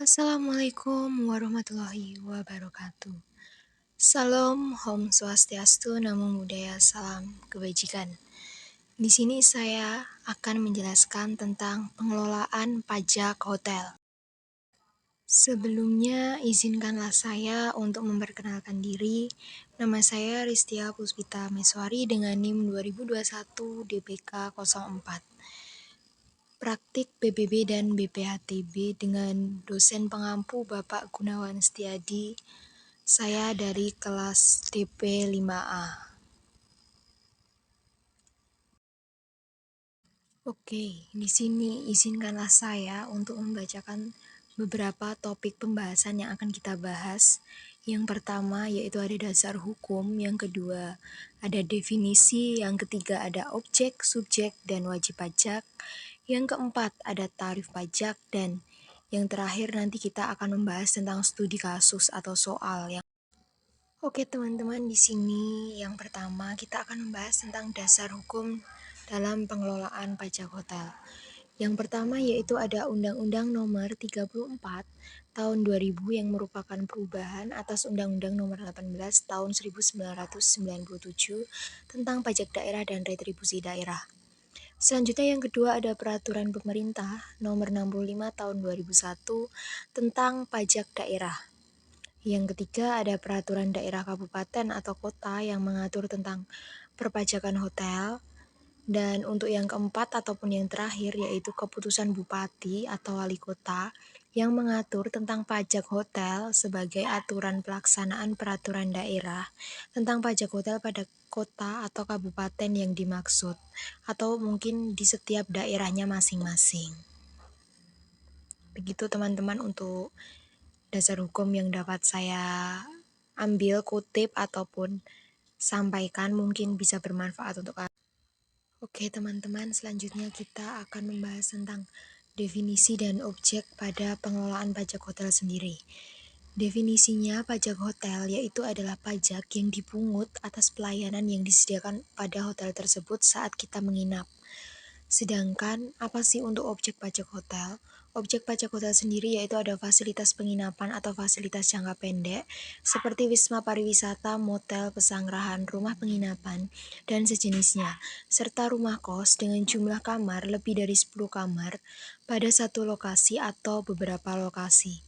Assalamualaikum warahmatullahi wabarakatuh. Salam, Om Swastiastu, Namo Buddhaya, salam kebajikan. Di sini saya akan menjelaskan tentang pengelolaan pajak hotel. Sebelumnya, izinkanlah saya untuk memperkenalkan diri. Nama saya Ristia Puspita Meswari dengan NIM 2021 DPK 04. Praktik PBB dan BPHTB dengan dosen pengampu Bapak Gunawan Setiadi. Saya dari kelas DP 5A. Oke, di sini izinkanlah saya untuk membacakan beberapa topik pembahasan yang akan kita bahas. Yang pertama yaitu ada dasar hukum, yang kedua ada definisi, yang ketiga ada objek, subjek, dan wajib pajak. Yang keempat ada tarif pajak, dan yang terakhir nanti kita akan membahas tentang studi kasus atau soal yang Oke teman-teman, di sini yang pertama kita akan membahas tentang dasar hukum dalam pengelolaan pajak hotel. Yang pertama yaitu ada Undang-Undang Nomor 34 Tahun 2000 yang merupakan perubahan atas Undang-Undang Nomor 18 Tahun 1997 tentang pajak daerah dan retribusi daerah. Selanjutnya yang kedua ada Peraturan Pemerintah Nomor 65 Tahun 2001 tentang pajak daerah. Yang ketiga ada Peraturan Daerah Kabupaten atau Kota yang mengatur tentang perpajakan hotel. Dan untuk yang keempat ataupun yang terakhir yaitu Keputusan Bupati atau Wali Kota yang mengatur tentang pajak hotel sebagai aturan pelaksanaan peraturan daerah tentang pajak hotel pada kota atau kabupaten yang dimaksud, atau mungkin di setiap daerahnya masing-masing. Begitu teman-teman untuk dasar hukum yang dapat saya ambil, kutip, ataupun sampaikan, mungkin bisa bermanfaat untuk kalian. Oke teman-teman, selanjutnya kita akan membahas tentang definisi dan objek pada pengelolaan pajak hotel sendiri. Definisinya, pajak hotel yaitu adalah pajak yang dipungut atas pelayanan yang disediakan pada hotel tersebut saat kita menginap. Sedangkan apa sih untuk objek pajak hotel? Objek pajak hotel sendiri yaitu ada fasilitas penginapan atau fasilitas jangka pendek seperti wisma pariwisata, motel, pesanggrahan, rumah penginapan, dan sejenisnya, serta rumah kos dengan jumlah kamar lebih dari 10 kamar pada satu lokasi atau beberapa lokasi.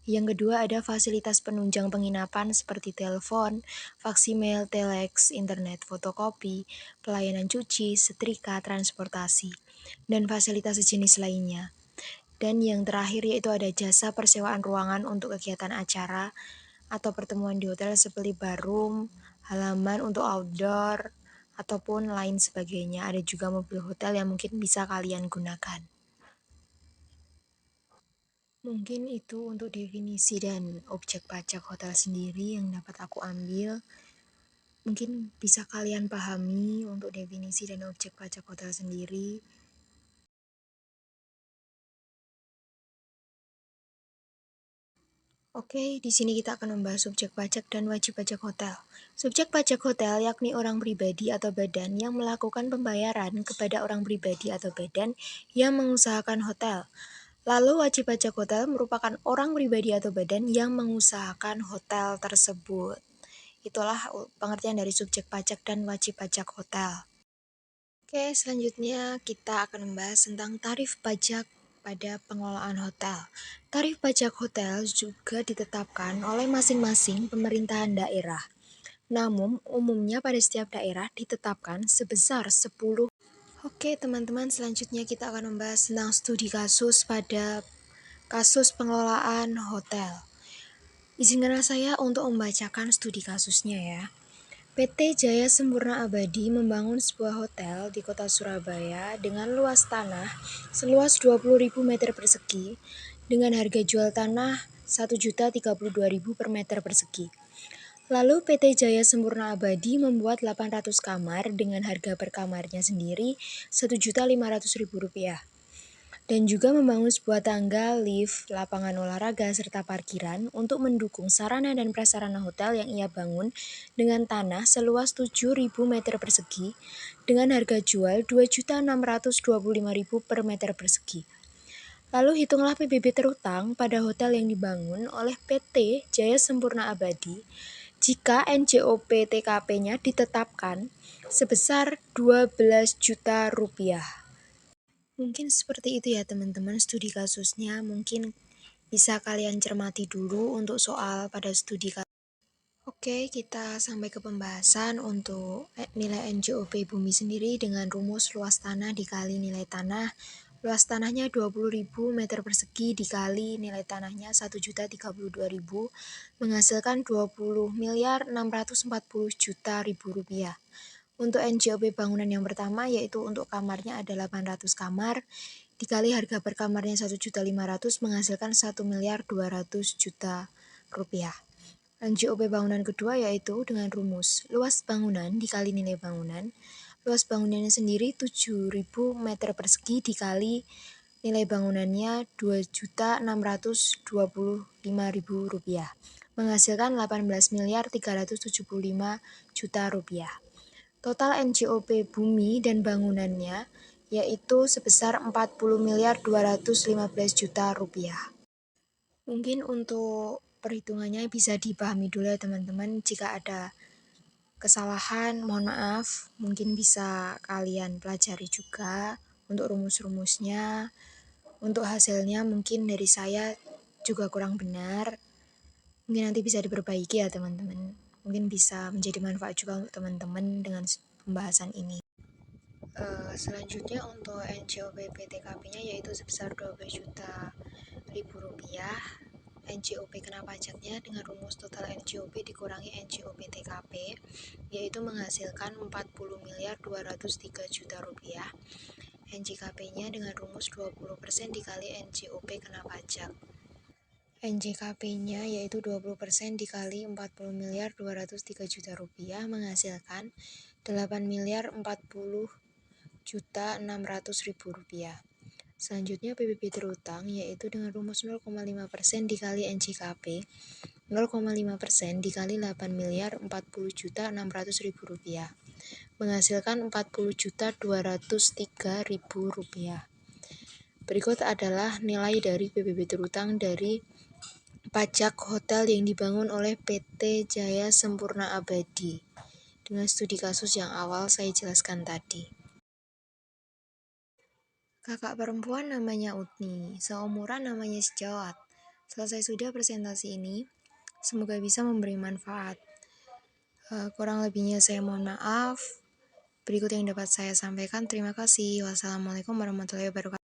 Yang kedua ada fasilitas penunjang penginapan seperti telepon, faksimail, telex, internet, fotokopi, pelayanan cuci, setrika, transportasi, dan fasilitas sejenis lainnya. Dan yang terakhir yaitu ada jasa persewaan ruangan untuk kegiatan acara atau pertemuan di hotel seperti barum, halaman untuk outdoor, ataupun lain sebagainya. Ada juga mobil hotel yang mungkin bisa kalian gunakan. Mungkin itu untuk definisi dan objek pajak hotel sendiri yang dapat aku ambil. Mungkin bisa kalian pahami untuk definisi dan objek pajak hotel sendiri. Oke, di sini kita akan membahas subjek pajak dan wajib pajak hotel. Subjek pajak hotel yakni orang pribadi atau badan yang melakukan pembayaran kepada orang pribadi atau badan yang mengusahakan hotel. Lalu wajib pajak hotel merupakan orang pribadi atau badan yang mengusahakan hotel tersebut. Itulah pengertian dari subjek pajak dan wajib pajak hotel. Oke, selanjutnya kita akan membahas tentang tarif pajak pada pengelolaan hotel. Tarif pajak hotel juga ditetapkan oleh masing-masing pemerintahan daerah. Namun, umumnya pada setiap daerah ditetapkan sebesar 10. Oke, teman-teman, selanjutnya kita akan membahas tentang studi kasus pada kasus pengelolaan hotel. Izinkanlah saya untuk membacakan studi kasusnya ya. PT Jaya Sempurna Abadi membangun sebuah hotel di kota Surabaya dengan luas tanah seluas 20.000 meter persegi dengan harga jual tanah 1.032.000 per meter persegi. Lalu PT Jaya Sempurna Abadi membuat 800 kamar dengan harga per kamarnya sendiri Rp1.500.000. Dan juga membangun sebuah tangga, lift, lapangan olahraga, serta parkiran untuk mendukung sarana dan prasarana hotel yang ia bangun dengan tanah seluas 7.000 meter persegi dengan harga jual Rp2.625.000 per meter persegi. Lalu hitunglah PBB terutang pada hotel yang dibangun oleh PT Jaya Sempurna Abadi jika NJOP TKP-nya ditetapkan sebesar 12 juta rupiah. Mungkin seperti itu ya teman-teman studi kasusnya, mungkin bisa kalian cermati dulu untuk soal pada studi kasus. Oke, kita sampai ke pembahasan untuk nilai NJOP bumi sendiri dengan rumus luas tanah dikali nilai tanah. Luas tanahnya 20.000 meter persegi dikali nilai tanahnya 1.032.000 menghasilkan 20 miliar 640 juta ribu rupiah. Untuk NJOP bangunan yang pertama yaitu untuk kamarnya ada 800 kamar dikali harga per kamarnya 1.500.000 menghasilkan 1 miliar 200 juta rupiah. NJOP bangunan kedua yaitu dengan rumus luas bangunan dikali nilai bangunan. Luas bangunannya sendiri 7.000 meter persegi dikali nilai bangunannya 2.625.000 rupiah menghasilkan 18 miliar 375 juta rupiah. Total NJOP bumi dan bangunannya yaitu sebesar 40 miliar 215 juta rupiah. Mungkin untuk perhitungannya bisa dipahami dulu ya teman-teman. Jika ada kesalahan, mohon maaf. Mungkin bisa kalian pelajari juga untuk rumus-rumusnya. Untuk hasilnya mungkin dari saya juga kurang benar. Mungkin nanti bisa diperbaiki ya teman-teman. Mungkin bisa menjadi manfaat juga untuk teman-teman dengan pembahasan ini. Selanjutnya untuk NJOP PTKP-nya yaitu sebesar 12 juta ribu rupiah. NJOP kena pajaknya dengan rumus total NJOP dikurangi NJOP TKP yaitu menghasilkan 40 miliar 203 juta rupiah. NJKP-nya dengan rumus 20% dikali NJOP kena pajak. NJKP-nya yaitu 20% dikali 40 miliar 203 juta rupiah menghasilkan 8 miliar 40 juta 600 ribu rupiah. Selanjutnya PBB terutang yaitu dengan rumus 0,5% dikali NJKP 0,5% dikali 8 miliar 40 juta 600 ribu rupiah menghasilkan 40 juta 203 ribu rupiah. Berikut adalah nilai dari PBB terutang dari pajak hotel yang dibangun oleh PT Jaya Sempurna Abadi dengan studi kasus yang awal saya jelaskan tadi. Kakak perempuan namanya Utni, seumuran namanya Sejawat. Selesai sudah presentasi ini, semoga bisa memberi manfaat. Kurang lebihnya saya mohon maaf. Berikut yang dapat saya sampaikan. Terima kasih. Wassalamualaikum warahmatullahi wabarakatuh.